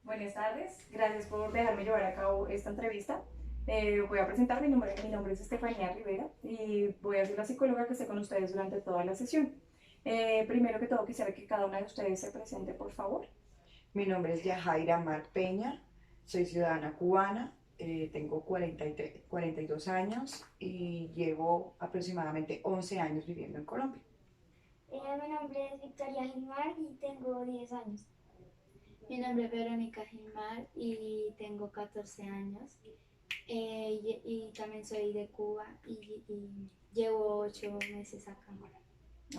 Buenas tardes, gracias por dejarme llevar a cabo esta entrevista. Voy a presentar mi nombre es Estefanía Rivera y voy a ser la psicóloga que esté con ustedes durante toda la sesión. Primero que todo, quisiera que cada una de ustedes se presente, por favor. Mi nombre es Yajaira Mar Peña, soy ciudadana cubana, tengo 42 años y llevo aproximadamente 11 años viviendo en Colombia. Mi nombre es Victoria Gilmar y tengo 10 años. Mi nombre es Verónica Gilmar y tengo 14 años. Y también soy de Cuba y llevo 8 meses acá.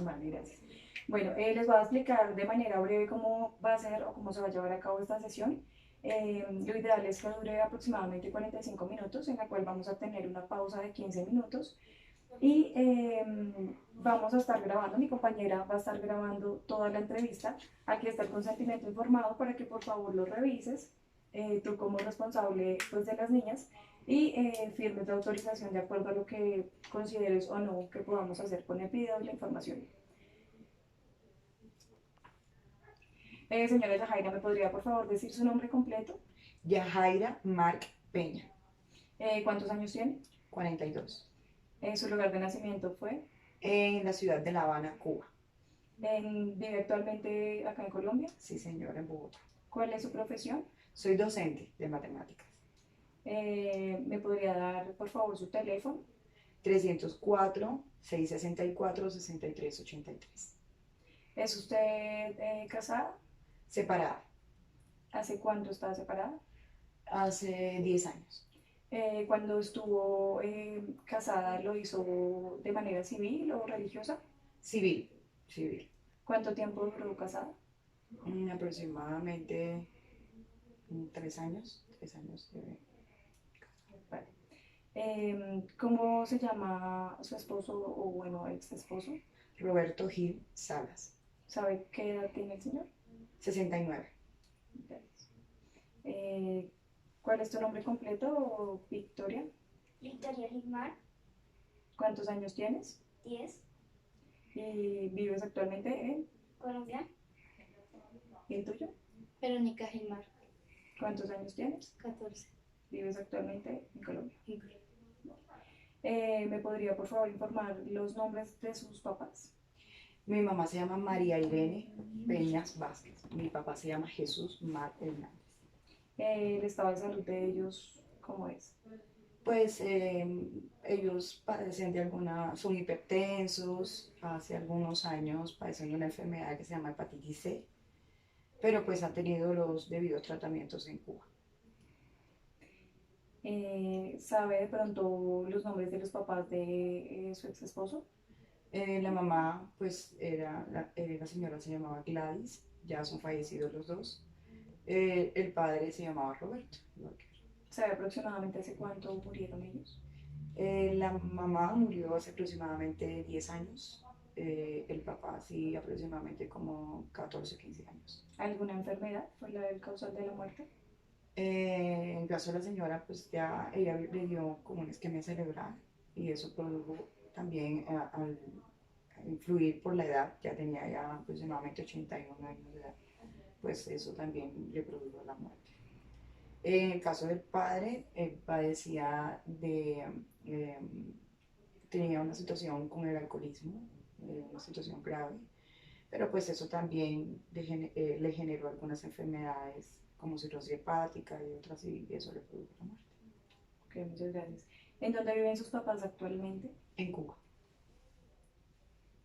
Vale, gracias. Bueno, les voy a explicar de manera breve cómo va a ser o cómo se va a llevar a cabo esta sesión. Lo ideal es que dure aproximadamente 45 minutos, en la cual vamos a tener una pausa de 15 minutos y vamos a estar grabando, mi compañera va a estar grabando toda la entrevista. Aquí está el consentimiento informado para que por favor lo revises, tú como responsable pues, de las niñas, y firmes la autorización de acuerdo a lo que consideres o no que podamos hacer con el video y la información. Señora Yajaira, ¿me podría por favor decir su nombre completo? Yajaira Marc Peña, ¿Cuántos años tiene? 42, ¿Su lugar de nacimiento fue? en la ciudad de La Habana, Cuba. ¿Vive actualmente acá en Colombia? Sí, señora, en Bogotá. ¿Cuál es su profesión? Soy docente de matemáticas. ¿Me podría dar, por favor, su teléfono? 304-664-6383. ¿Es usted casada? Separada, ¿Hace cuánto está separada? hace 10 años. Cuando estuvo casada, ¿lo hizo de manera civil o religiosa? Civil, civil. ¿Cuánto tiempo duró casada? Aproximadamente 3 años, 3 años. Vale. ¿Cómo se llama su esposo o, bueno, ex esposo? Roberto Gil Salas, ¿Sabe qué edad tiene el señor? 69. Eh, ¿Cuál es tu nombre completo, Victoria? Victoria Gilmar, ¿Cuántos años tienes? 10, ¿Y vives actualmente en? Colombia. ¿Y el tuyo? Verónica Gilmar, ¿Cuántos años tienes? 14. ¿Vives actualmente en Colombia? En Colombia. ¿Me podría por favor informar los nombres de sus papás? Mi mamá se llama María Irene Peñas Vázquez. Mi papá se llama Jesús Mar Hernández. ¿El estado de salud de ellos cómo es? Pues ellos padecen de alguna, son hipertensos, hace algunos años padecen de una enfermedad que se llama hepatitis C, pero pues han tenido los debidos tratamientos en Cuba. ¿Sabe de pronto los nombres de los papás de su ex esposo? La mamá, pues la señora se llamaba Gladys, ya son fallecidos los dos. El padre se llamaba Roberto. Igual que él. ¿Sabe aproximadamente hace cuánto murieron ellos? La mamá murió hace aproximadamente 10 años. El papá sí, aproximadamente como 14 15 años. ¿Alguna enfermedad fue la del causal de la muerte? En caso de la señora, pues ya ella le dio como una isquemia cerebral y eso produjo también al influir por la edad, ya tenía ya aproximadamente 81 años de edad, pues eso también le produjo la muerte. En el caso del padre, él padecía eh, tenía una situación con el alcoholismo, una situación grave, pero pues eso también le generó algunas enfermedades como cirrosis hepática y otras y eso le produjo la muerte. Ok, muchas gracias. ¿En dónde viven sus papás actualmente? En Cuba.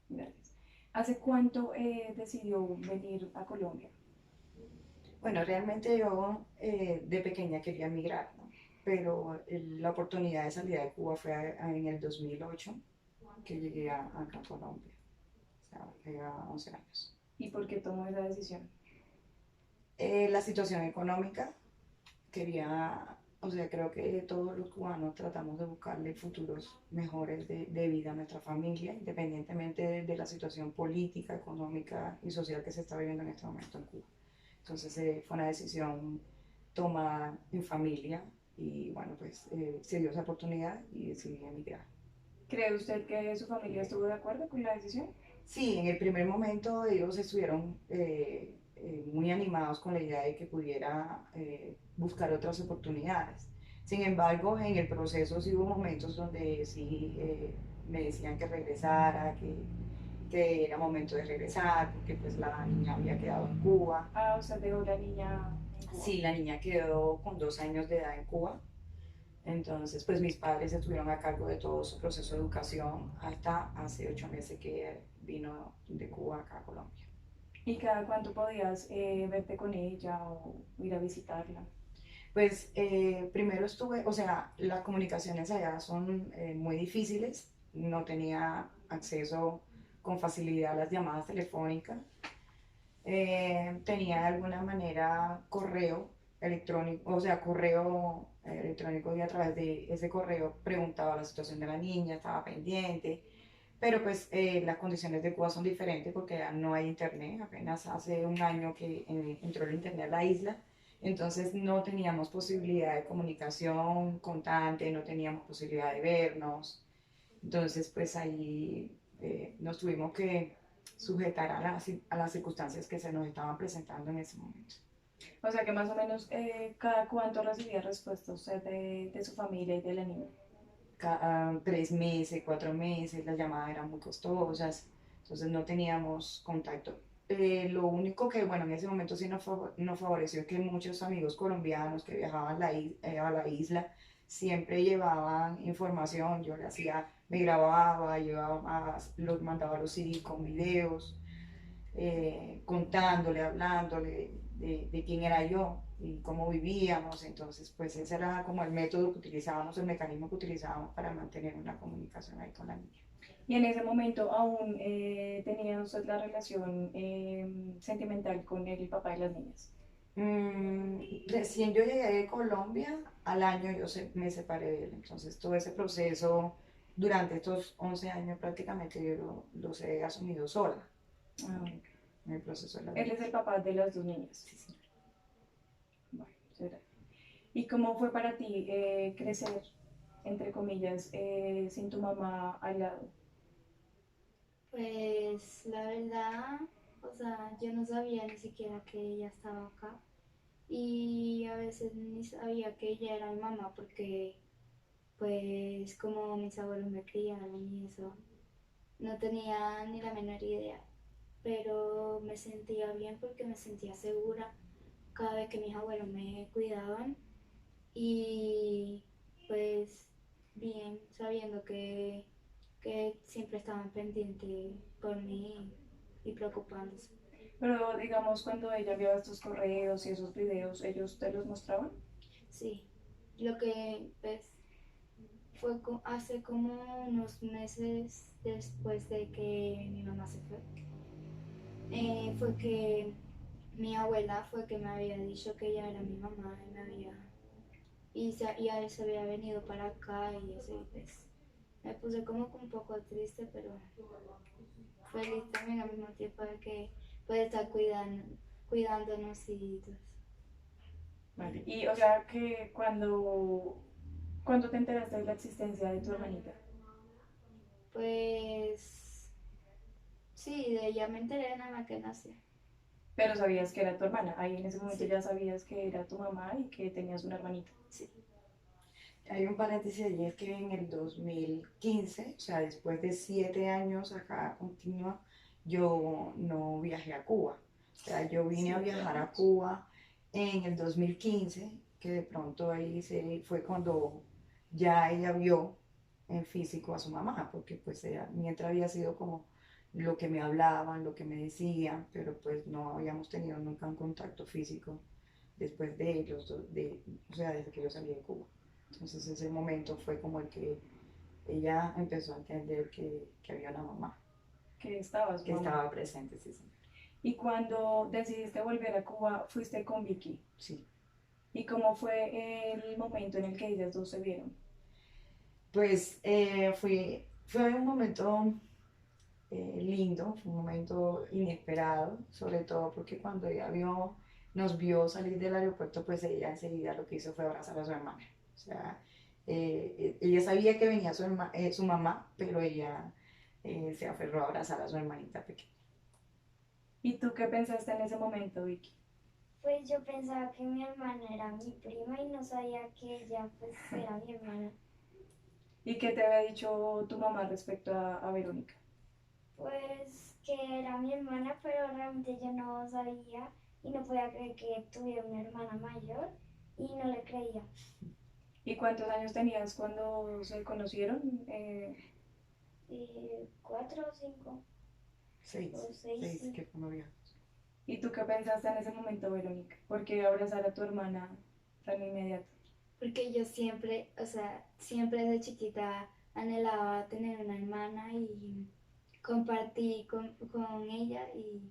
Gracias. ¿Hace cuánto decidió venir a Colombia? Bueno, realmente yo de pequeña quería emigrar, ¿no? Pero la oportunidad de salida de Cuba fue en el 2008 que llegué acá a Colombia, o sea, hace 11 años. ¿Y por qué tomó esa decisión? La situación económica, quería, o sea, creo que todos los cubanos tratamos de buscarle futuros mejores de vida a nuestra familia, independientemente de la situación política, económica y social que se está viviendo en este momento en Cuba. Entonces fue una decisión tomada en familia y bueno, pues se dio esa oportunidad y decidí emigrar. ¿Cree usted que su familia estuvo de acuerdo con la decisión? Sí, en el primer momento ellos estuvieron muy animados con la idea de que pudiera buscar otras oportunidades. Sin embargo, en el proceso sí hubo momentos donde sí me decían que regresara, que era momento de regresar, porque pues la niña había quedado en Cuba. Ah, usted dejó la niña en Cuba. Sí, la niña quedó con 2 años de edad en Cuba. Entonces, pues mis padres estuvieron a cargo de todo su proceso de educación hasta hace 8 meses que vino de Cuba acá a Colombia. ¿Y cada cuánto podías verte con ella o ir a visitarla? Pues primero estuve, o sea, las comunicaciones allá son muy difíciles, no tenía acceso con facilidad a las llamadas telefónicas. Tenía de alguna manera correo electrónico, o sea, correo electrónico, y a través de ese correo preguntaba la situación de la niña, estaba pendiente, pero pues las condiciones de Cuba son diferentes porque ya no hay internet, apenas hace un año que entró el internet a la isla, entonces no teníamos posibilidad de comunicación constante, no teníamos posibilidad de vernos, entonces pues ahí nos tuvimos que sujetar a las circunstancias que se nos estaban presentando en ese momento. O sea que más o menos cada cuánto recibía respuesta usted de su familia y de la niña. Cada 3 meses, 4 meses, las llamadas eran muy costosas, entonces no teníamos contacto. Lo único que, bueno, en ese momento sí nos favoreció que muchos amigos colombianos que viajaban a la isla siempre llevaban información, yo le hacía, me grababa, los mandaba los CD con videos, contándole, hablándole de quién era yo y cómo vivíamos. Entonces, pues ese era como el método que utilizábamos, el mecanismo que utilizábamos para mantener una comunicación ahí con la niña. Y en ese momento aún tenía usted la relación sentimental con el papá de las niñas. Recién yo llegué de Colombia, al año me separé de él, entonces todo ese proceso durante estos 11 años prácticamente yo los he asumido sola Ah, en el proceso de la él vida. es el papá de las dos niñas. Sí, sí. Bueno, será. ¿Y cómo fue para ti crecer, entre comillas, sin tu mamá al lado? Pues la verdad, o sea, yo no sabía ni siquiera que ella estaba acá y a veces ni sabía que ella era mi mamá porque pues como mis abuelos me criaron y eso, no tenía ni la menor idea, pero me sentía bien porque me sentía segura cada vez que mis abuelos me cuidaban y pues bien sabiendo que siempre estaban pendientes por mí y preocupándose. Pero digamos, cuando ella vio estos correos y esos videos, ¿ellos te los mostraban? Sí, lo que pues fue hace como unos meses después de que mi mamá se fue, fue que mi abuela fue que me había dicho que ella era mi mamá y me había y a él se había venido para acá y eso y pues me puse como que un poco triste pero feliz también al mismo tiempo de que puede estar cuidándonos y todo eso. Vale. Y o sea que cuando te enteraste de la existencia de tu hermanita. Pues sí, de ella me enteré nada más que nació. Pero sabías que era tu hermana. Ahí en ese momento Sí, ya sabías que era tu mamá y que tenías una hermanita. sí. Hay un paréntesis allí, es que en el 2015, o sea, después de 7 años acá continua, yo no viajé a Cuba. O sea, yo vine a viajar a Cuba en el 2015, que de pronto fue cuando ya ella vio en físico a su mamá, porque pues ella, mientras había sido como lo que me hablaban, lo que me decían, pero pues no habíamos tenido nunca un contacto físico después de o sea, desde que yo salí de Cuba. Entonces ese momento fue como el que ella empezó a entender que había una mamá, Que estaba su que mamá. estaba presente, sí, sí. Y cuando decidiste volver a Cuba, fuiste con Vicky. Sí. ¿Y cómo fue el momento en el que ellas dos se vieron? Pues fue un momento lindo, fue un momento inesperado, sobre todo porque cuando nos vio salir del aeropuerto, pues ella enseguida lo que hizo fue abrazar a su hermana. O sea, ella sabía que venía su mamá, pero ella se aferró a abrazar a su hermanita pequeña. ¿Y tú qué pensaste en ese momento, Vicky? Pues yo pensaba que mi hermana era mi prima y no sabía que ella pues era mi hermana. ¿Y qué te había dicho tu mamá respecto a Verónica? Pues que era mi hermana, pero realmente yo no sabía y no podía creer que tuviera una hermana mayor y no le creía. ¿Y cuántos años tenías cuando se conocieron? 4 o 5 o seis, Seis sí. que fue novia. ¿Y tú qué pensaste en ese momento, Verónica? ¿Por qué abrazar a tu hermana tan inmediato? Porque yo siempre, o sea, siempre desde chiquita anhelaba tener una hermana y compartir con ella y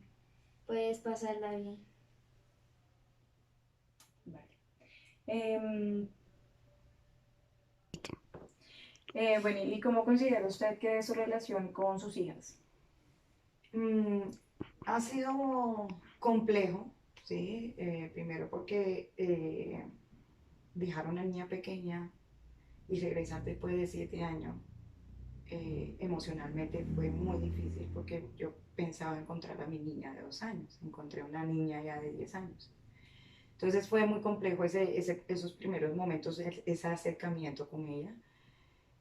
pues pasarla bien. Vale. Em, bueno, ¿y cómo considera usted que es su relación con sus hijas? Mm, ha sido complejo, ¿sí? Primero porque dejar a una niña pequeña y regresar después de 7 años, emocionalmente fue muy difícil porque yo pensaba encontrar a mi niña de 2 años, encontré una niña ya de 10 años. Entonces fue muy complejo esos primeros momentos, ese acercamiento con ella.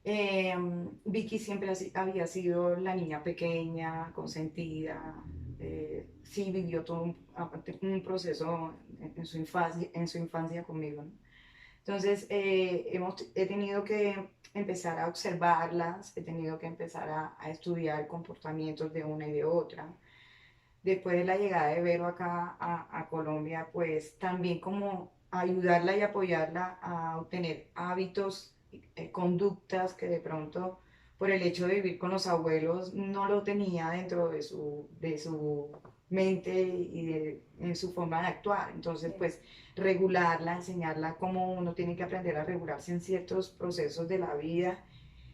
Eh, Vicky siempre había sido la niña pequeña, consentida, sí vivió todo aparte, un proceso en su infancia conmigo, ¿no? Entonces he tenido que empezar a observarlas, he tenido que empezar a estudiar comportamientos de una y de otra. Después de la llegada de Vero acá a Colombia, pues también como ayudarla y apoyarla a obtener hábitos, conductas que de pronto por el hecho de vivir con los abuelos no lo tenía dentro de su mente y en su forma de actuar. Entonces, Sí. pues regularla, enseñarla cómo uno tiene que aprender a regularse en ciertos procesos de la vida.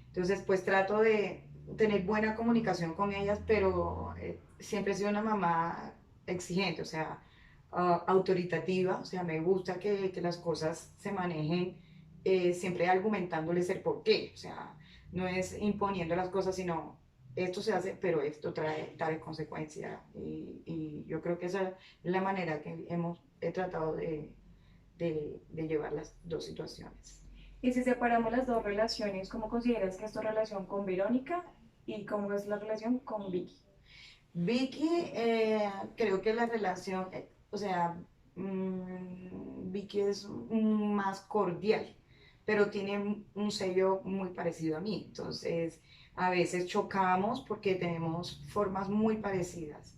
Entonces, pues trato de tener buena comunicación con ellas, pero siempre he sido una mamá exigente, o sea, autoritativa, o sea, me gusta que las cosas se manejen siempre argumentándoles el por qué, o sea, no es imponiendo las cosas, sino esto se hace, pero esto trae tal consecuencia. Y yo creo que esa es la manera que he tratado de llevar las dos situaciones. Y si separamos las dos relaciones, ¿cómo consideras que es tu relación con Verónica y cómo es la relación con Vicky? Vicky, creo que la relación, o sea, Vicky es más cordial, pero tiene un sello muy parecido a mí. Entonces, a veces chocamos porque tenemos formas muy parecidas.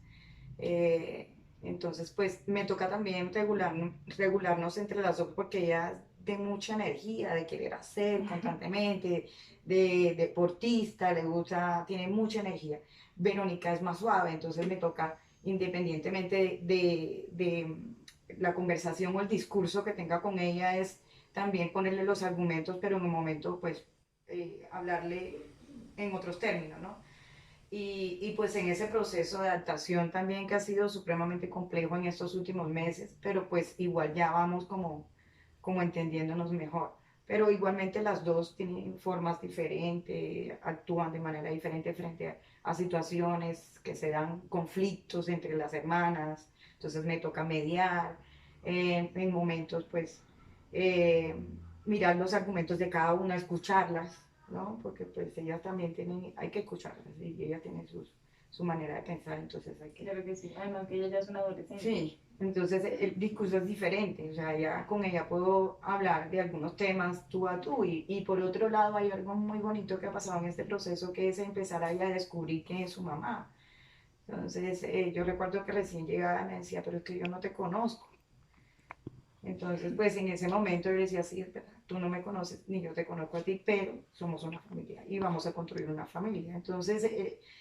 Eh, entonces, pues me toca también regularnos entre las dos porque ella es de mucha energía, de querer hacer constantemente, de deportista, le gusta, tiene mucha energía. Verónica es más suave, entonces me toca, independientemente de la conversación o el discurso que tenga con ella, es también ponerle los argumentos, pero en un momento, pues, hablarle en otros términos, ¿no? Y pues en ese proceso de adaptación también que ha sido supremamente complejo en estos últimos meses, pero pues igual ya vamos como entendiéndonos mejor. Pero igualmente las dos tienen formas diferentes, actúan de manera diferente frente a situaciones que se dan conflictos entre las hermanas, entonces me toca mediar en momentos pues eh, mirar los argumentos de cada una, escucharlas, ¿no? Porque pues ellas también tienen, hay que escucharlas y ellas tienen su manera de pensar, entonces hay que... Claro que sí, además que ella ya es una adolescente. Sí, entonces el discurso es diferente, o sea, ya con ella puedo hablar de algunos temas tú a tú y por otro lado hay algo muy bonito que ha pasado en este proceso que es empezar a ella a descubrir quién es su mamá. Entonces yo recuerdo que recién llegada me decía, pero es que yo no te conozco. Entonces, pues en ese momento yo le decía, sí, es verdad, tú no me conoces ni yo te conozco a ti, pero somos una familia y vamos a construir una familia. Entonces,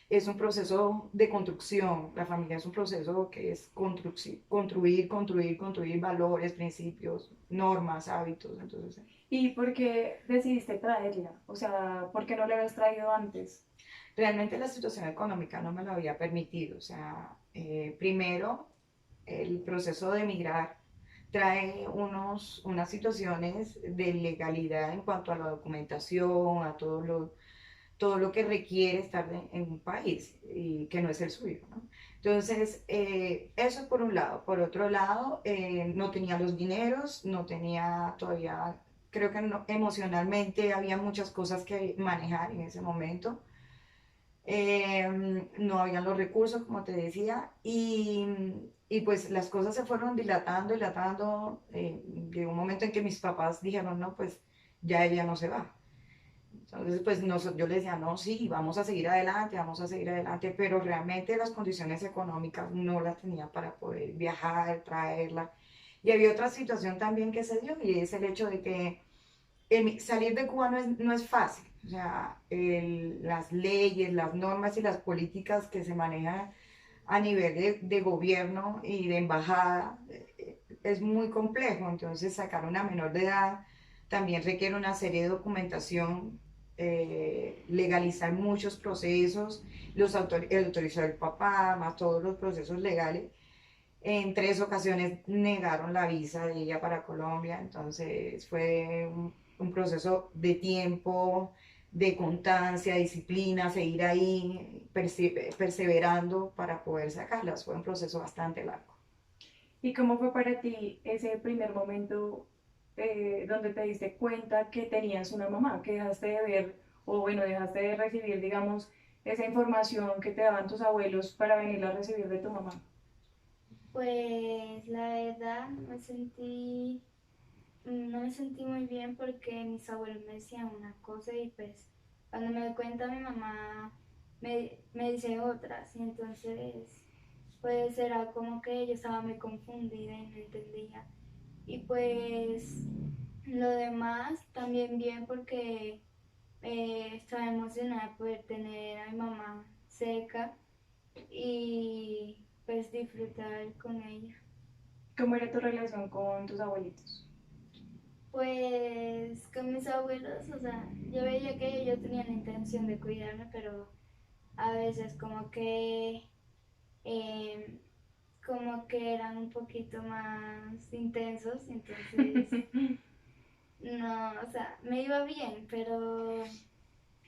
es un proceso de construcción. La familia es un proceso que es construir valores, principios, normas, hábitos. Entonces, ¿Y por qué decidiste traerla? O sea, ¿por qué no la habías traído antes? realmente la situación económica no me lo había permitido. O sea, primero, el proceso de emigrar trae unas situaciones de legalidad en cuanto a la documentación, a todo todo lo que requiere estar en un país y que no es el suyo, ¿no? Entonces, eso por un lado. Por otro lado, no tenía los dineros, no tenía todavía, creo que emocionalmente había muchas cosas que manejar en ese momento. No habían los recursos, como te decía, y pues las cosas se fueron dilatando, dilatando. Llegó un momento en que mis papás dijeron, no, pues ya ella no se va. Entonces, pues yo les decía, no, sí, vamos a seguir adelante, pero realmente las condiciones económicas no las tenía para poder viajar, traerla. Y había otra situación también que se dio, y es el hecho de que salir de Cuba no es fácil. O sea, las leyes, las normas y las políticas que se manejan a nivel de gobierno y de embajada es muy complejo. Entonces, sacar una menor de edad también requiere una serie de documentación, legalizar muchos procesos, el autorizar el papá, más todos los procesos legales. En 3 ocasiones negaron la visa de ella para Colombia, entonces fue un proceso de tiempo, de constancia, disciplina, seguir ahí perseverando para poder sacarlas. Fue un proceso bastante largo. ¿Y cómo fue para ti ese primer momento donde te diste cuenta que tenías una mamá, que dejaste de ver o bueno, dejaste de recibir, digamos, esa información que te daban tus abuelos para venirla a recibir de tu mamá? Pues la verdad no me sentí muy bien porque mis abuelos me decían una cosa y pues cuando me doy cuenta mi mamá me dice otras y entonces pues era como que yo estaba muy confundida y no entendía. Y pues lo demás también bien porque estaba emocionada de poder tener a mi mamá cerca y pues disfrutar con ella. ¿Cómo era tu relación con tus abuelitos? Pues con mis abuelos, o sea, yo veía que ellos tenían la intención de cuidarme, pero a veces eh, como que eran un poquito más intensos, entonces no, o sea, me iba bien, pero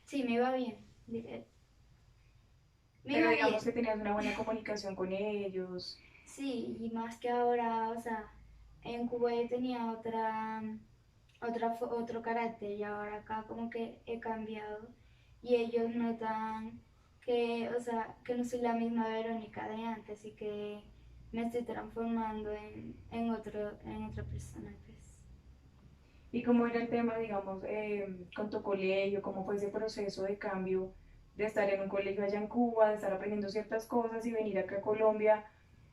sí, me iba bien, diré. Me Pero iba digamos bien, que tenías una buena comunicación con ellos. sí, y más que ahora, o sea, en Cuba yo tenía otro carácter y ahora acá como que he cambiado y ellos notan que, o sea, que no soy la misma Verónica de antes y que me estoy transformando en otra persona, pues. ¿Y cómo era el tema, digamos, con tu colegio? ¿Cómo fue ese proceso de cambio de estar en un colegio allá en Cuba, de estar aprendiendo ciertas cosas y venir acá a Colombia?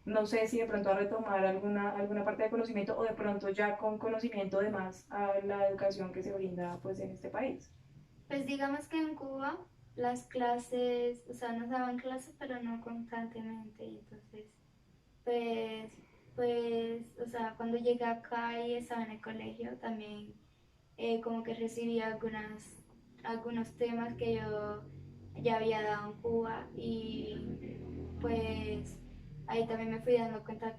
No sé si de pronto a retomar alguna parte de conocimiento o de pronto ya con conocimiento de más a la educación que se brinda pues en este país. Pues digamos que en Cuba las clases, o sea, nos daban clases pero no constantemente y entonces pues, o sea, cuando llegué acá y estaba en el colegio también como que recibí algunos temas que yo ya había dado en Cuba y pues ahí también me fui dando cuenta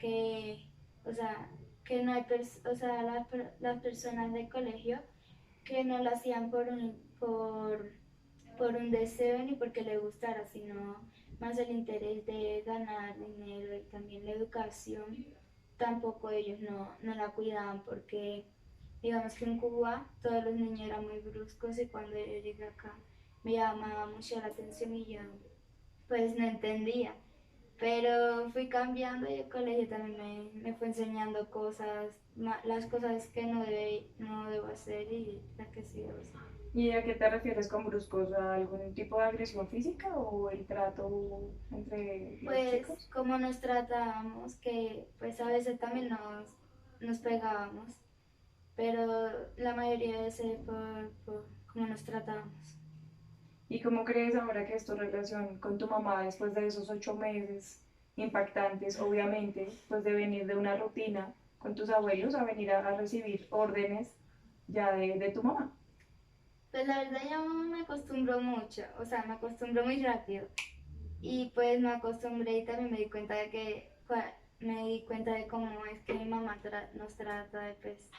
o sea, que no hay, o sea, las personas del colegio que no lo hacían por un deseo ni porque le gustara, sino más el interés de ganar dinero y también la educación, tampoco ellos no la cuidaban porque digamos que en Cuba todos los niños eran muy bruscos y cuando yo llegué acá me llamaba mucho la atención y yo pues no entendía. Pero fui cambiando y el colegio también me fue enseñando cosas, las cosas que no debo hacer y las que sí debo hacer. ¿Y a qué te refieres con bruscos? ¿A algún tipo de agresión física o el trato entre los Pues chicos? como nos tratábamos, que pues a veces también nos pegábamos, pero la mayoría de veces por cómo nos tratábamos. ¿Y cómo crees ahora que es tu relación con tu mamá después de esos 8 meses impactantes, obviamente, pues de venir de una rutina con tus abuelos a venir a recibir órdenes ya de tu mamá? Pues la verdad yo me acostumbró mucho, o sea, me acostumbró muy rápido. Y pues me acostumbré y también me di cuenta de me di cuenta de cómo es que mi mamá nos trata de pues,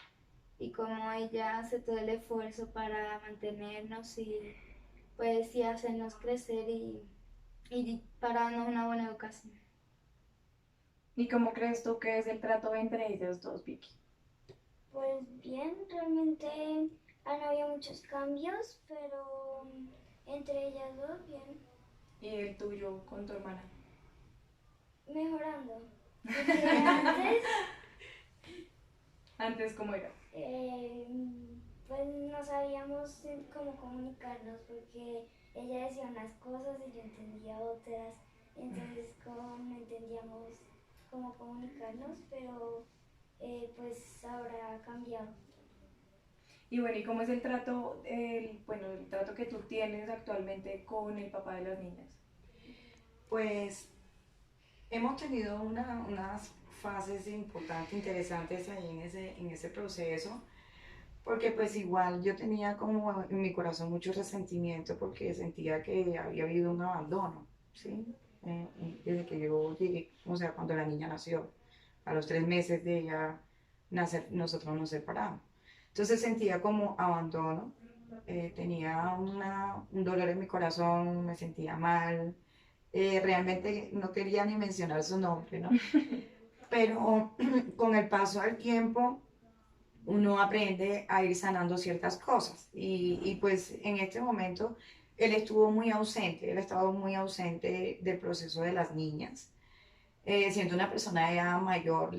y cómo ella hace todo el esfuerzo para mantenernos pues sí hacernos crecer y para darnos una buena educación. ¿Y cómo crees tú que es el trato entre ellas dos, Vicky? Pues bien, realmente han habido muchos cambios, pero entre ellas dos bien, ¿Y el tuyo con tu hermana? mejorando. Porque antes Antes, ¿cómo era? eh, pues no sabíamos cómo comunicarnos porque ella decía unas cosas y yo entendía otras, entonces como no entendíamos cómo comunicarnos, pero pues ahora ha cambiado. Y bueno, ¿y cómo es el trato, bueno, el trato que tú tienes actualmente con el papá de las niñas? Pues hemos tenido unas fases importantes, interesantes ahí en ese proceso, porque pues igual yo tenía como en mi corazón mucho resentimiento porque sentía que había habido un abandono, ¿sí? Desde que yo llegué, o sea, cuando la niña nació, a los 3 meses de ella nacer, nosotros nos separamos. Entonces sentía como abandono, tenía un dolor en mi corazón, me sentía mal, realmente no quería ni mencionar su nombre, ¿no? Pero con el paso del tiempo uno aprende a ir sanando ciertas cosas y pues en este momento él estuvo muy ausente, él ha estado muy ausente del proceso de las niñas. Siendo una persona ya mayor,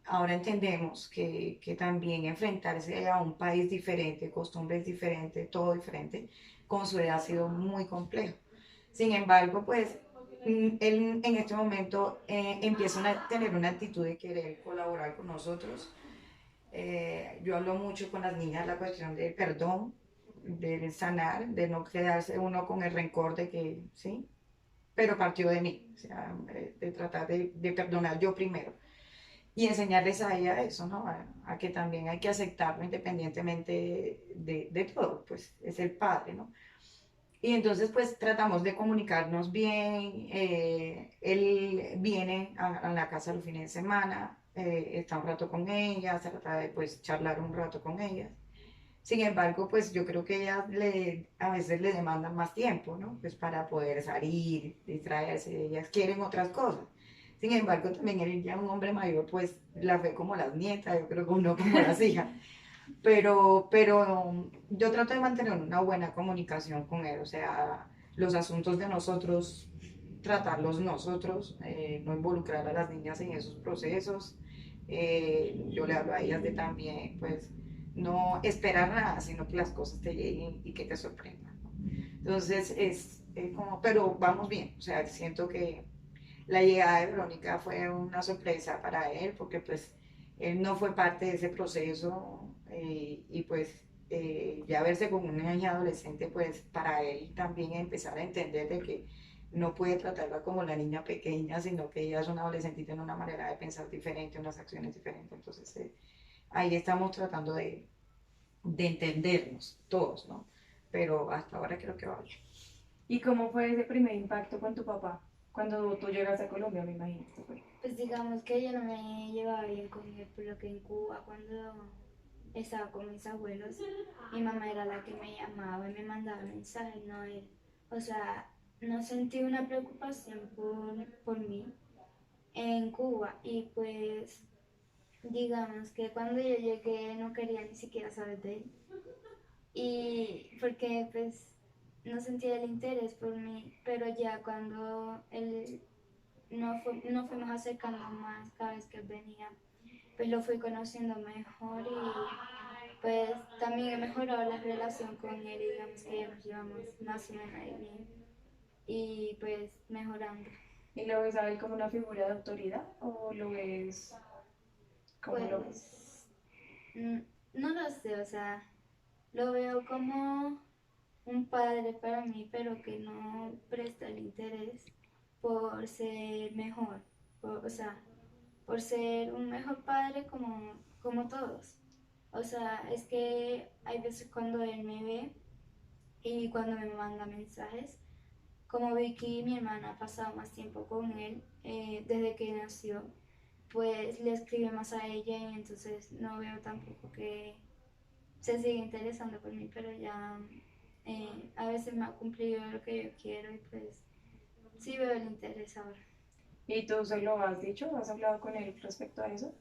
ahora entendemos que también enfrentarse a un país diferente, costumbres diferentes, todo diferente, con su edad ha sido muy complejo. Sin embargo, pues él en este momento empieza a tener una actitud de querer colaborar con nosotros. Yo hablo mucho con las niñas la cuestión del perdón, del sanar, de no quedarse uno con el rencor de que, ¿sí? Pero partió de mí, o sea, de tratar de perdonar yo primero y enseñarles a ella eso, ¿no? A que también hay que aceptarlo independientemente de todo, pues es el padre, ¿no? Y entonces pues tratamos de comunicarnos bien, él viene a la casa los fines de semana, está un rato con ella, se trata de pues charlar un rato con ella. Sin embargo, pues yo creo que a veces le demandan más tiempo, ¿no? Pues para poder salir, distraerse, ellas quieren otras cosas. Sin embargo, también él ya un hombre mayor, pues la ve como las nietas, yo creo que uno como las hijas. Pero yo trato de mantener una buena comunicación con él, o sea, los asuntos de nosotros, tratarlos nosotros, no involucrar a las niñas en esos procesos. Yo le hablo a ellas de también, pues, no esperar nada, sino que las cosas te lleguen y que te sorprendan, ¿no? Entonces, como, pero vamos bien, o sea, siento que la llegada de Verónica fue una sorpresa para él, porque pues él no fue parte de ese proceso y pues ya verse con una niña adolescente, pues para él también empezar a entender de que no puede tratarla como la niña pequeña, sino que ella es una adolescente y tiene una manera de pensar diferente, unas acciones diferentes. Entonces ahí estamos tratando de entendernos todos, ¿no? Pero hasta ahora creo que va bien. ¿Y cómo fue ese primer impacto con tu papá? Cuando tú llegaste a Colombia, me imagino que fue. Pues digamos que yo no me llevaba bien con él, por lo que en Cuba cuando estaba con mis abuelos, mi mamá era la que me llamaba y me mandaba mensajes, no él. O sea, no sentí una preocupación por mí en Cuba y pues digamos que cuando yo llegué no quería ni siquiera saber de él y porque pues no sentía el interés por mí, pero ya cuando él nos fuimos acercando más cada vez que él venía, pues lo fui conociendo mejor y pues también he mejorado la relación con él y digamos que ya nos llevamos más o menos ahí bien y pues mejorando. ¿Y lo ves a él como una figura de autoridad o lo ves, cómo lo ves? Pues mm, no lo sé, o sea, lo veo como un padre para mí, pero que no presta el interés por ser mejor, o sea, por ser un mejor padre como todos. O sea, es que hay veces cuando él me ve y cuando me manda mensajes, como Vicky, mi hermana, ha pasado más tiempo con él desde que nació, pues le escribe más a ella y entonces no veo tampoco que se siga interesando por mí, pero ya a veces me ha cumplido lo que yo quiero y pues sí veo el interés ahora. ¿Y tú se lo has dicho? ¿Has hablado con él respecto a eso?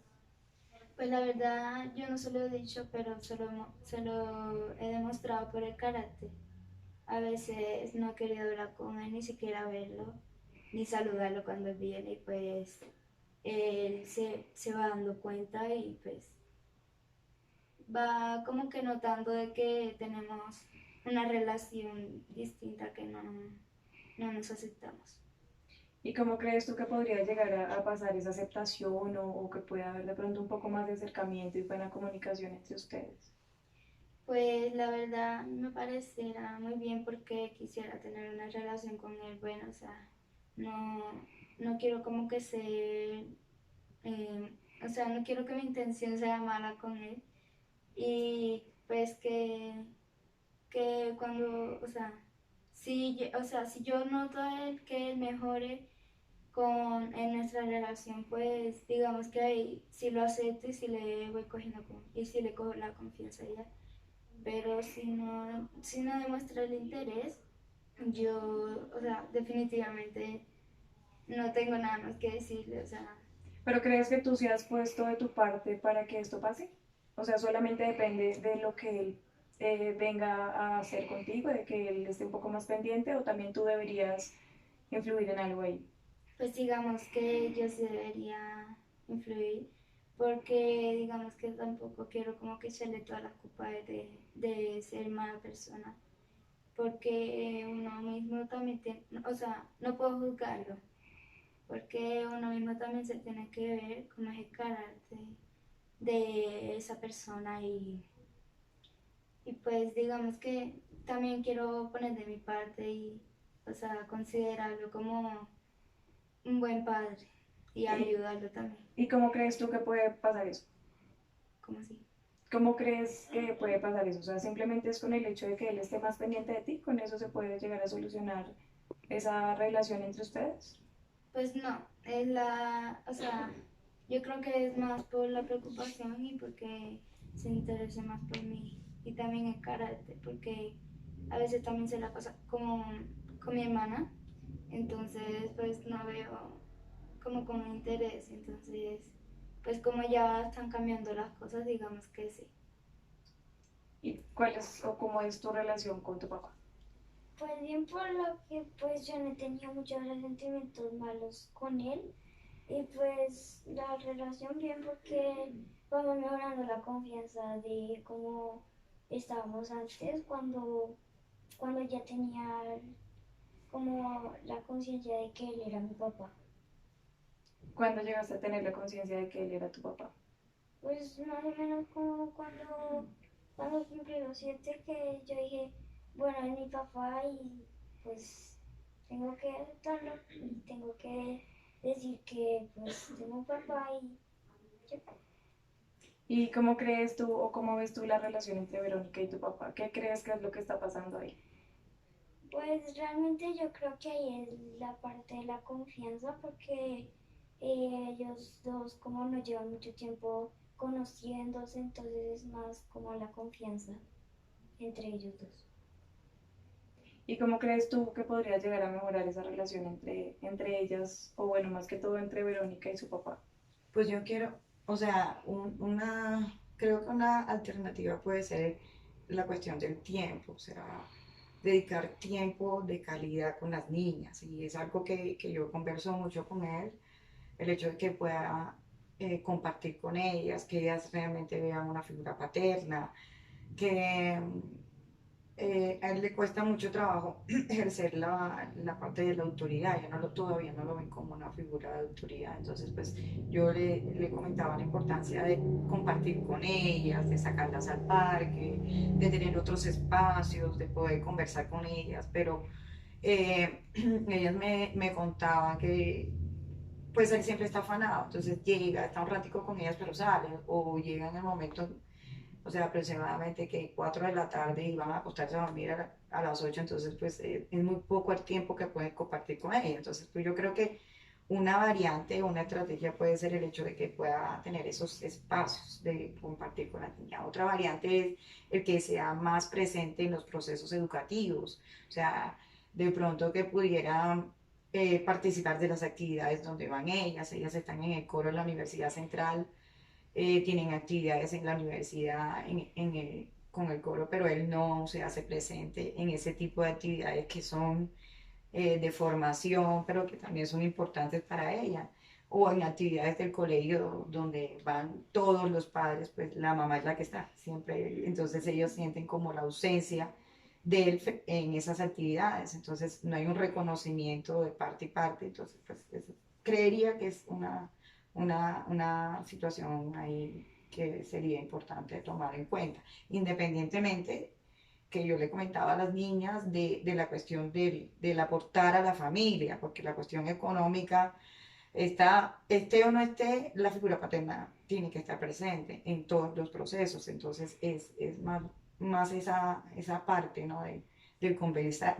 Pues la verdad yo no se lo he dicho, pero se lo he demostrado por el carácter. A veces no he querido hablar con él, ni siquiera verlo, ni saludarlo cuando él viene y pues él se va dando cuenta y pues va como que notando de que tenemos una relación distinta que no nos aceptamos. ¿Y cómo crees tú que podría llegar a pasar esa aceptación o que pueda haber de pronto un poco más de acercamiento y buena comunicación entre ustedes? Pues la verdad me parecerá muy bien porque quisiera tener una relación con él, bueno, o sea, no, no quiero como que se, o sea, no quiero que mi intención sea mala con él y pues que cuando, o sea, si yo noto a él que él mejore en nuestra relación, pues digamos que ahí sí lo acepto y sí le voy cogiendo y sí le cojo la confianza a ella. Pero si no demuestra el interés, yo, o sea, definitivamente no tengo nada más que decirle, o sea, ¿Pero crees que tú sí has puesto de tu parte para que esto pase? O sea, solamente depende de lo que él venga a hacer contigo, de que él esté un poco más pendiente o también tú deberías influir en algo ahí. pues digamos que yo sí debería influir, porque digamos que tampoco quiero como que echarle toda la culpa de ser mala persona, porque uno mismo también tiene, o sea, no puedo juzgarlo, porque uno mismo también se tiene que ver cómo es el carácter de esa persona y pues digamos que también quiero poner de mi parte y, o sea, considerarlo como un buen padre y ¿Y, ayudarlo también, y cómo crees tú que puede pasar eso? como así. ¿Cómo crees que puede pasar eso? O sea, simplemente es con el hecho de que él esté más pendiente de ti, con eso se puede llegar a solucionar esa relación entre ustedes. Pues no, o sea, yo creo que es más por la preocupación y porque se interese más por mí y también el carácter, porque a veces también se la pasa con mi hermana, entonces pues no veo como con interés, entonces pues como ya están cambiando las cosas, digamos que sí. ¿Y cuál es o cómo es tu relación con tu papá? Pues bien por lo que pues yo no tenía muchos sentimientos malos con él y pues la relación bien porque vamos mejorando la confianza de cómo estábamos antes cuando ya tenía como la conciencia de que él era mi papá. ¿Cuándo llegaste a tener la conciencia de que él era tu papá? Pues más o menos como cuando cumplí los 7 que yo dije, bueno, es mi papá y pues tengo que aceptarlo y tengo que decir que pues tengo un papá y ya. ¿Y cómo crees tú o cómo ves tú la relación entre Verónica y tu papá? ¿Qué crees que es lo que está pasando ahí? Pues realmente yo creo que ahí es la parte de la confianza porque ellos dos como no llevan mucho tiempo conociéndose, entonces es más como la confianza entre ellos dos. ¿Y cómo crees tú que podría llegar a mejorar esa relación entre ellas, o bueno, más que todo entre Verónica y su papá? Pues yo quiero, o sea, creo que una alternativa puede ser la cuestión del tiempo, o sea, dedicar tiempo de calidad con las niñas. Y es algo que yo converso mucho con él, el hecho de que pueda compartir con ellas, que ellas realmente vean una figura paterna, que a él le cuesta mucho trabajo ejercer la parte de la autoridad, ya todavía no lo ven como una figura de autoridad, entonces pues yo le comentaba la importancia de compartir con ellas, de sacarlas al parque, de tener otros espacios, de poder conversar con ellas, pero ellas me contaban que pues él siempre está afanado, entonces llega, está un ratico con ellas, pero sale, o llega en el momento, o sea, aproximadamente que 4 de la tarde y van a acostarse a dormir a las 8, entonces pues es muy poco el tiempo que pueden compartir con ella. Entonces pues yo creo que una variante, una estrategia puede ser el hecho de que pueda tener esos espacios de compartir con la niña. Otra variante es el que sea más presente en los procesos educativos, o sea, de pronto que pudiera participar de las actividades donde van ellas están en el coro de la Universidad Central, tienen actividades en la universidad con el coro, pero él no se hace presente en ese tipo de actividades que son de formación, pero que también son importantes para ella. O en actividades del colegio donde van todos los padres, pues la mamá es la que está siempre, entonces ellos sienten como la ausencia de él en esas actividades, entonces no hay un reconocimiento de parte y parte, entonces pues creería que es una situación ahí que sería importante tomar en cuenta, independientemente que yo le comentaba a las niñas de la cuestión del aportar a la familia, porque la cuestión económica está, esté o no esté, la figura paterna tiene que estar presente en todos los procesos, entonces es más esa parte, ¿no? Del conversar,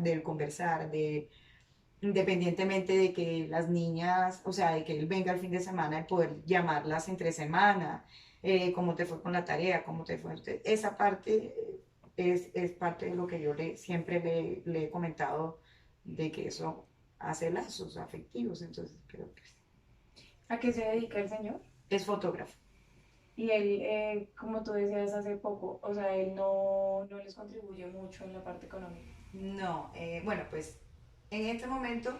independientemente de que las niñas, o sea, de que él venga el fin de semana y poder llamarlas entre semana, cómo te fue con la tarea, cómo te fue. Esa parte es parte de lo que yo siempre le he comentado, de que eso hace lazos afectivos, entonces creo que ¿A qué se dedica el señor? es fotógrafo. Y él, como tú decías hace poco, o sea, él no les contribuye mucho en la parte económica. No, bueno, pues en este momento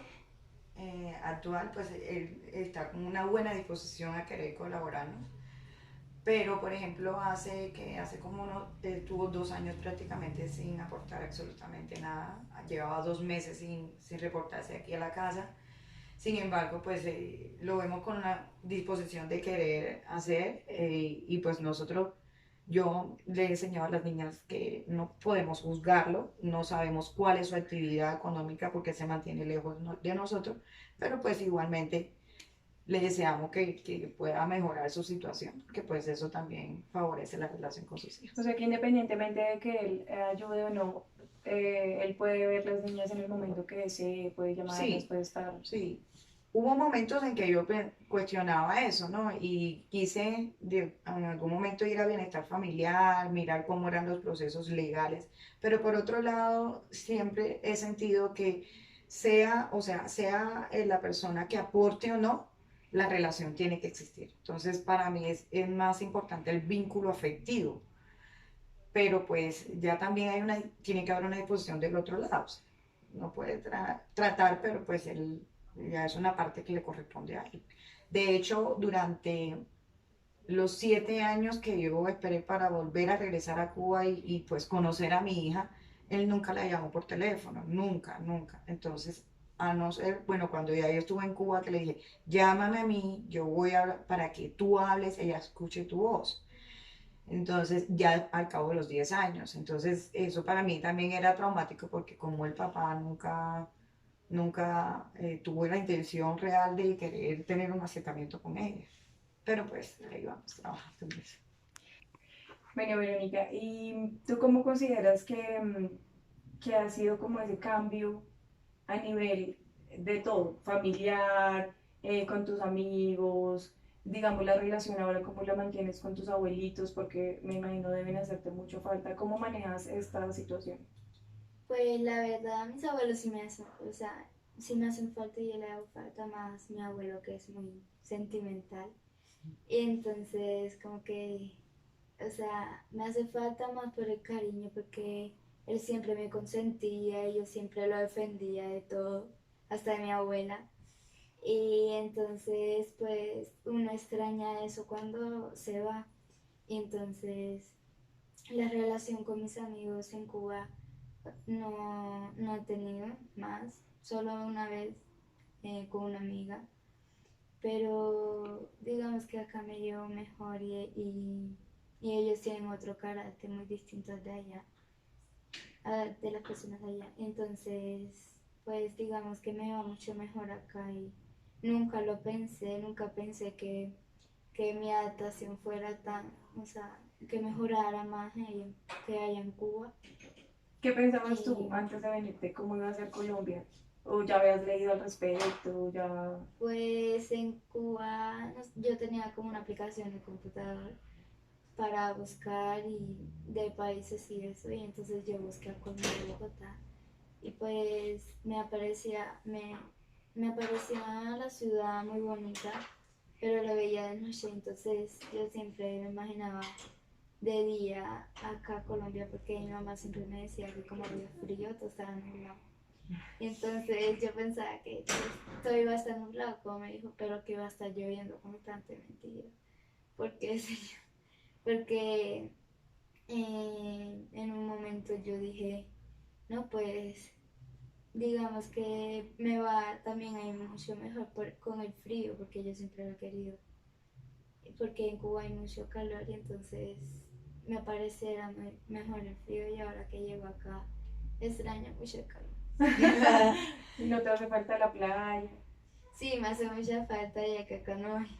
actual, pues él está con una buena disposición a querer colaborarnos. Pero, por ejemplo, hace como tuvo 2 años prácticamente sin aportar absolutamente nada. Llevaba 2 meses sin reportarse aquí a la casa. Sin embargo, pues lo vemos con una disposición de querer hacer y pues yo le he enseñado a las niñas que no podemos juzgarlo, no sabemos cuál es su actividad económica porque se mantiene lejos de nosotros, pero pues igualmente le deseamos que pueda mejorar su situación, porque pues eso también favorece la relación con sus O hijos. sea, que independientemente de que él ayude o no, él puede ver las niñas en el momento que desee, puede llamarlas, Sí, puede estar. sí. Hubo momentos en que yo cuestionaba eso, ¿no? Y quise en algún momento ir a bienestar familiar, mirar cómo eran los procesos legales, pero por otro lado, siempre he sentido que o sea, sea la persona que aporte o no, la relación tiene que existir. Entonces, para mí es más importante el vínculo afectivo, pero pues ya también tiene que haber una disposición del otro lado. O sea, no puede tratar, pero pues ya es una parte que le corresponde a él. De hecho, durante los 7 años que yo esperé para volver a regresar a Cuba pues conocer a mi hija, él nunca la llamó por teléfono, nunca, nunca. Entonces, a no ser, bueno, cuando ya yo estuve en Cuba, que le dije, llámame a mí, yo voy a hablar para que tú hables, ella escuche tu voz. Entonces, ya al cabo de los 10 años. Entonces, eso para mí también era traumático porque como el papá nunca tuvo la intención real de querer tener un acercamiento con ella. Pero pues ahí vamos trabajando en eso. Bueno, Verónica, ¿y tú cómo consideras que ha sido como ese cambio a nivel de todo, familiar, con tus amigos, digamos la relación ahora, cómo la mantienes con tus abuelitos, porque me imagino deben hacerte mucho falta? ¿Cómo manejas esta situación? Pues la verdad, mis abuelos sí me hacen, o sea, sí me hacen falta y yo le hago falta más mi abuelo que es muy sentimental. Y entonces como que, o sea, me hace falta más por el cariño porque él siempre me consentía y yo siempre lo defendía de todo, hasta de mi abuela. Y entonces pues uno extraña eso cuando se va. Y entonces la relación con mis amigos en Cuba no he tenido más, solo una vez con una amiga, pero digamos que acá me llevo mejor y ellos tienen otro carácter muy distinto al de allá, de las personas de allá. Entonces, pues digamos que me va mucho mejor acá y nunca pensé que mi adaptación fuera tan, o sea, que mejorara más que allá en Cuba. ¿Qué pensabas tú Y antes de venirte? ¿Cómo iba a ser Colombia? ¿O ya habías leído al respecto? Ya... Pues en Cuba yo tenía como una aplicación en el computador para buscar y de países y eso, y entonces yo busqué a Colombia y Bogotá y pues me aparecía la ciudad muy bonita, pero la veía de noche, entonces yo siempre me imaginaba de día acá a Colombia porque mi mamá siempre me decía que como había frío, todo estaba nublado. Y entonces yo pensaba que pues, todo iba a estar nublado, como me dijo, pero que iba a estar lloviendo constantemente. Y yo, ¿por qué, señor? Porque en un momento yo dije, no, pues digamos que me va también a ir mucho mejor con el frío, porque yo siempre lo he querido. Porque en Cuba hay mucho calor y entonces me pareciera mejor el frío y ahora que llego acá extraño mucho el calor. ¿Y no te hace falta la playa? Sí, me hace mucha falta ya que acá no hay.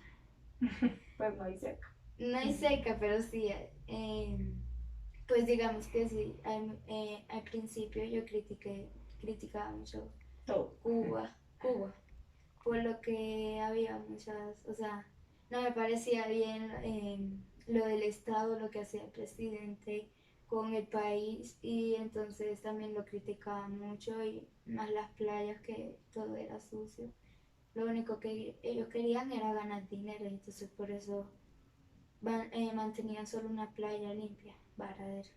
Pues no hay cerca. No hay seca, pero sí, pues digamos que sí, al principio yo criticaba mucho Todo. Cuba, por lo que había muchas, o sea, no me parecía bien lo del Estado, lo que hacía el presidente con el país y entonces también lo criticaba mucho y más las playas que todo era sucio. Lo único que ellos querían era ganar dinero, entonces por eso mantenían solo una playa limpia, Varadero.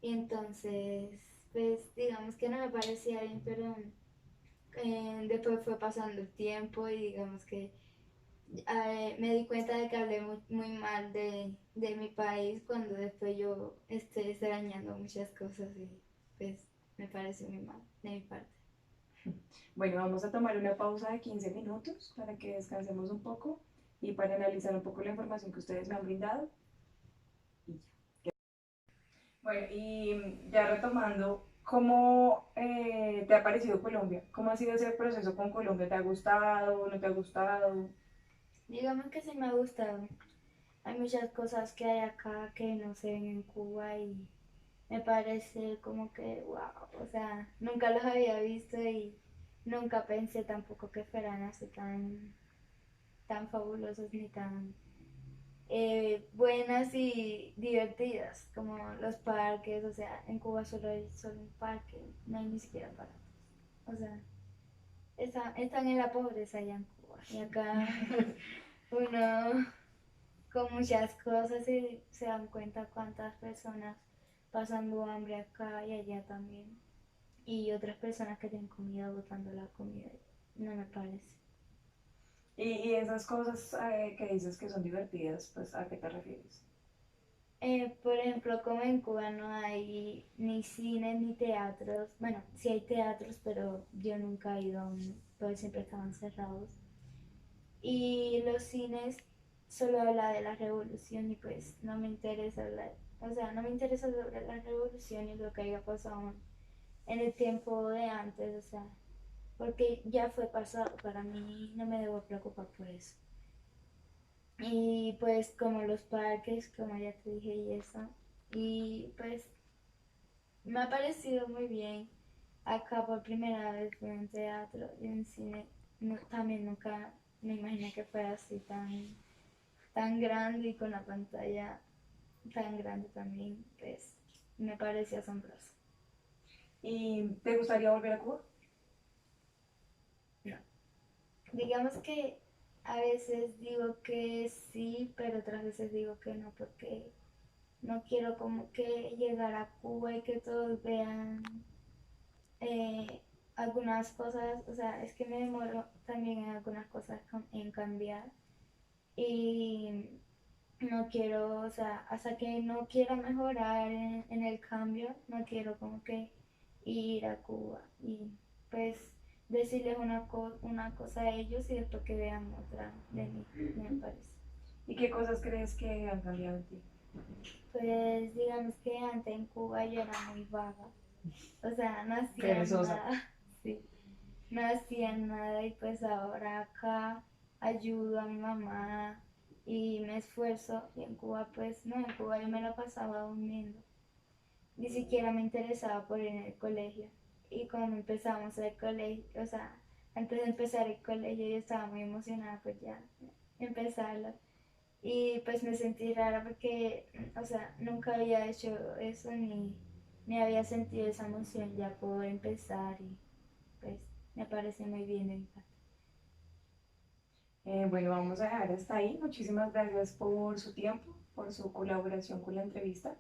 Y entonces, pues digamos que no me parecía bien, pero después fue pasando el tiempo y digamos que me di cuenta de que hablé muy mal de mi país cuando después yo estoy extrañando muchas cosas y pues me pareció muy mal de mi parte. Bueno, vamos a tomar una pausa de 15 minutos para que descansemos un poco y para analizar un poco la información que ustedes me han brindado. Y ya. Bueno, y ya retomando, ¿cómo te ha parecido Colombia? ¿Cómo ha sido ese proceso con Colombia? ¿Te ha gustado? ¿No te ha gustado? Digamos que sí me ha gustado. Hay muchas cosas que hay acá que no se ven en Cuba y me parece como que, wow, o sea, nunca los había visto y nunca pensé tampoco que fueran así tan fabulosos ni tan buenas y divertidas como los parques, o sea, en Cuba solo hay solo un parque, no hay ni siquiera parques, o sea, están en la pobreza allá en Cuba y acá uno con muchas cosas y se dan cuenta cuántas personas pasando hambre acá y allá también. Y otras personas que tienen comida botando la comida. No me parece. Y esas cosas que dices que son divertidas, pues ¿a qué te refieres? Por ejemplo, como en Cuba no hay ni cines ni teatros. Bueno, sí hay teatros, pero yo nunca he ido a uno, porque siempre estaban cerrados. Y los cines solo habla de la revolución y pues no me interesa hablar, o sea, no me interesa sobre la revolución y lo que haya pasado en el tiempo de antes, o sea, porque ya fue pasado, para mí no me debo preocupar por eso. Y pues como los parques, como ya te dije y eso, y pues me ha parecido muy bien. Acá por primera vez fui a un teatro y un cine, también nunca me imaginé que fuera así tan grande y con la pantalla tan grande también, pues me parece asombroso. ¿Y te gustaría volver a Cuba? No. Digamos que a veces digo que sí, pero otras veces digo que no, porque no quiero como que llegar a Cuba y que todos vean eh, algunas cosas, o sea, es que me demoro también en algunas cosas en cambiar y no quiero, o sea, hasta que no quiera mejorar en el cambio, no quiero como que ir a Cuba y pues decirles una cosa a ellos y después que vean otra de mí, me parece. ¿Y qué cosas crees que han cambiado en ti? Pues digamos que antes en Cuba yo era muy vaga, o sea, no hacía Perezosa. nada, sí, no hacía nada y pues ahora acá ayudo a mi mamá y me esfuerzo y en Cuba pues no, en Cuba yo me la pasaba durmiendo, ni siquiera me interesaba por ir en el colegio y como empezamos el colegio, o sea, antes de empezar el colegio yo estaba muy emocionada pues ya empezarlo. Y pues me sentí rara porque, o sea, nunca había hecho eso ni había sentido esa emoción ya por empezar y pues me parece muy bien de mi parte. Bueno, vamos a dejar hasta ahí. Muchísimas gracias por su tiempo, por su colaboración con la entrevista.